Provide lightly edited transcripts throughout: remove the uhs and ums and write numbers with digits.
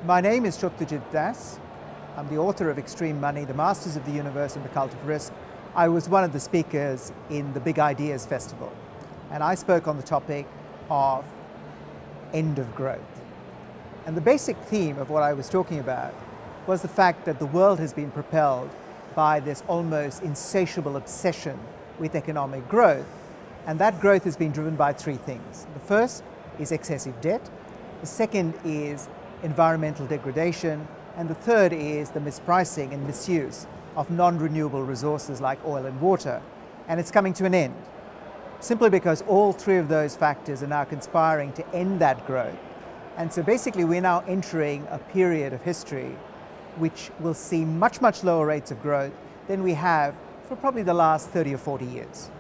My name is Satyajit Das. I'm the author of Extreme Money, The Masters of the Universe and the Cult of Risk. I was one of the speakers in the Big Ideas Festival, and I spoke on the topic of end of growth. And the basic theme of what I was talking about was the fact that the world has been propelled by this almost insatiable obsession with economic growth, and that growth has been driven by three things. The first is excessive debt, the second is environmental degradation, and the third is the mispricing and misuse of non-renewable resources like oil and water. And it's coming to an end, simply because all three of those factors are now conspiring to end that growth. And so basically we're now entering a period of history which will see much, much lower rates of growth than we have for probably the last 30 or 40 years.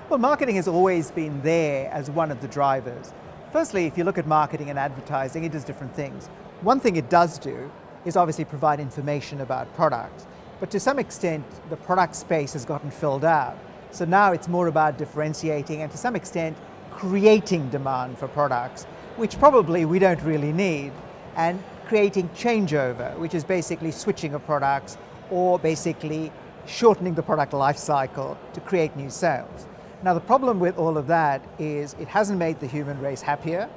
Well, marketing has always been there as one of the drivers. Firstly, if you look at marketing and advertising, it does different things. One thing it does do is obviously provide information about products, but to some extent the product space has gotten filled out. So now it's more about differentiating and to some extent creating demand for products, which probably we don't really need, and creating changeover, which is basically switching of products or basically shortening the product life cycle to create new sales. Now the problem with all of that is it hasn't made the human race happier,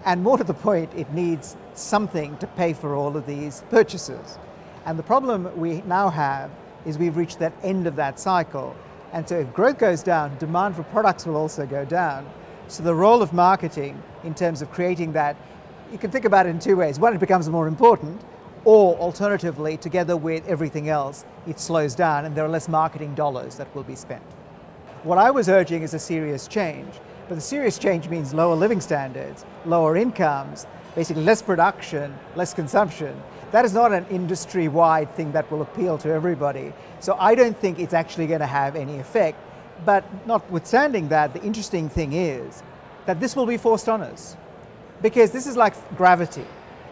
and more to the point, it needs something to pay for all of these purchases. And the problem we now have is we've reached that end of that cycle. And so if growth goes down, demand for products will also go down. So the role of marketing in terms of creating that, you can think about it in two ways. One, it becomes more important, or alternatively, together with everything else, it slows down and there are less marketing dollars that will be spent. What I was urging is a serious change, but the serious change means lower living standards, lower incomes, basically less production, less consumption. That is not an industry-wide thing that will appeal to everybody. So I don't think it's actually going to have any effect. But notwithstanding that, the interesting thing is that this will be forced on us. Because this is like gravity.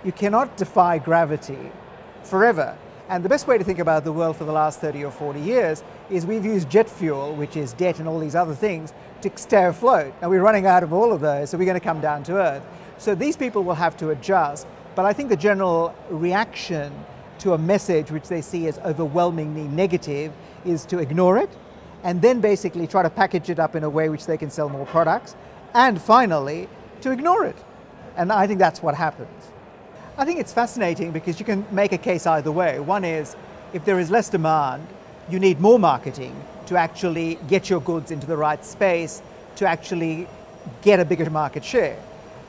You cannot defy gravity forever. And the best way to think about the world for the last 30 or 40 years is we've used jet fuel, which is debt and all these other things, to stay afloat. Now we're running out of all of those, so we're going to come down to earth. So these people will have to adjust. But I think the general reaction to a message which they see as overwhelmingly negative is to ignore it, and then basically try to package it up in a way which they can sell more products, and finally, to ignore it. And I think that's what happens. I think it's fascinating because you can make a case either way. One is, if there is less demand, you need more marketing to actually get your goods into the right space, to actually get a bigger market share.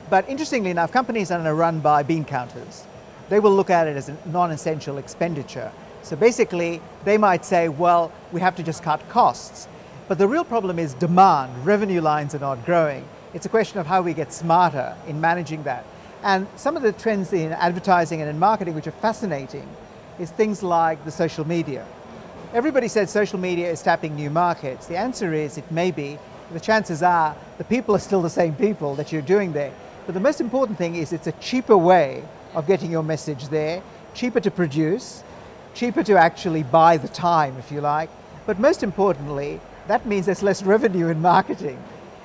But interestingly enough, companies are run by bean counters. They will look at it as a non-essential expenditure. So basically, they might say, well, we have to just cut costs. But the real problem is demand. Revenue lines are not growing. It's a question of how we get smarter in managing that. And some of the trends in advertising and in marketing which are fascinating is things like the social media. Everybody says social media is tapping new markets. The answer is it may be. The chances are the people are still the same people that you're doing there. But the most important thing is it's a cheaper way of getting your message there, cheaper to produce, cheaper to actually buy the time, if you like. But most importantly, that means there's less revenue in marketing.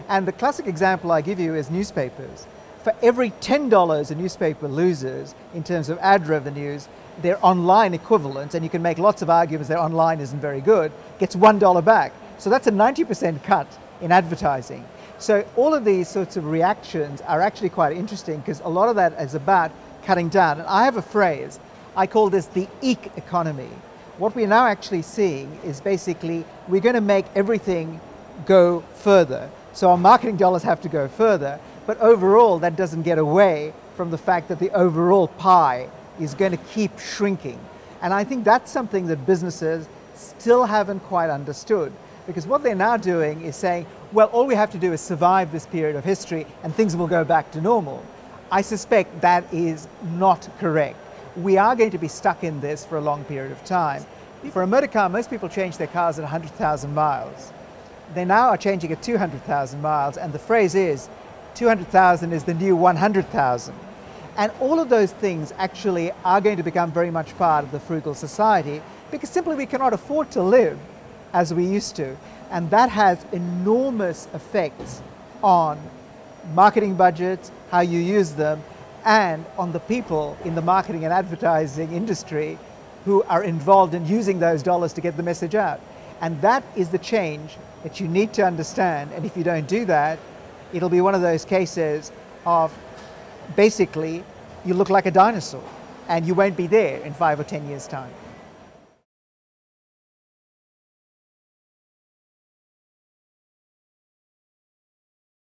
And the classic example I give you is newspapers. For every $10 a newspaper loses in terms of ad revenues, their online equivalent, and you can make lots of arguments their online isn't very good, gets $1 back. So that's a 90% cut in advertising. So all of these sorts of reactions are actually quite interesting because a lot of that is about cutting down. And I have a phrase, I call this the eek economy. What we're now actually seeing is basically we're going to make everything go further. So our marketing dollars have to go further, but overall that doesn't get away from the fact that the overall pie is going to keep shrinking. And I think that's something that businesses still haven't quite understood, because what they're now doing is saying, well, all we have to do is survive this period of history and things will go back to normal. I suspect that is not correct. We are going to be stuck in this for a long period of time. For a motor car, most people change their cars at 100,000 miles. They now are changing at 200,000 miles, and the phrase is 200,000 is the new 100,000. And all of those things actually are going to become very much part of the frugal society because simply we cannot afford to live as we used to. And that has enormous effects on marketing budgets, how you use them, and on the people in the marketing and advertising industry who are involved in using those dollars to get the message out. And that is the change that you need to understand. And if you don't do that, it'll be one of those cases of basically you look like a dinosaur and you won't be there in 5 or 10 years' time.